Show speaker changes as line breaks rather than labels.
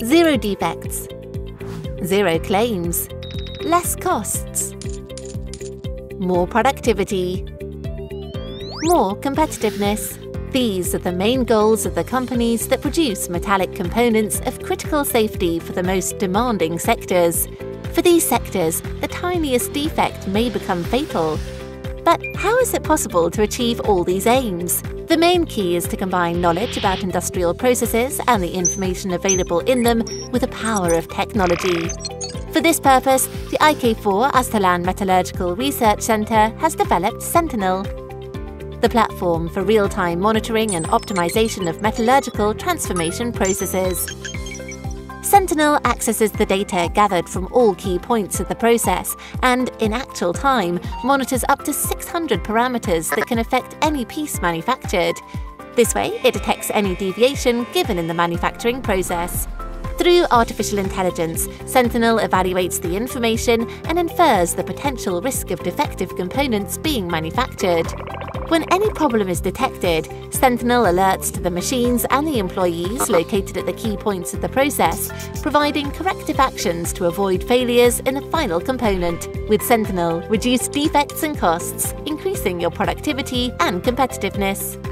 Zero defects. Zero claims. Less costs. More productivity. More competitiveness. These are the main goals of the companies that produce metallic components of critical safety for the most demanding sectors. For these sectors, the tiniest defect may become fatal. But how is it possible to achieve all these aims? The main key is to combine knowledge about industrial processes and the information available in them with the power of technology. For this purpose, the IK4 AZTERLAN Metallurgical Research Centre has developed Sentinel, the platform for real-time monitoring and optimization of metallurgical transformation processes. Sentinel accesses the data gathered from all key points of the process and, in actual time, monitors up to 600 parameters that can affect any piece manufactured. This way, it detects any deviation given in the manufacturing process. Through artificial intelligence, Sentinel evaluates the information and infers the potential risk of defective components being manufactured. When any problem is detected, Sentinel alerts to the machines and the employees located at the key points of the process, providing corrective actions to avoid failures in the final component. With Sentinel, reduce defects and costs, increasing your productivity and competitiveness.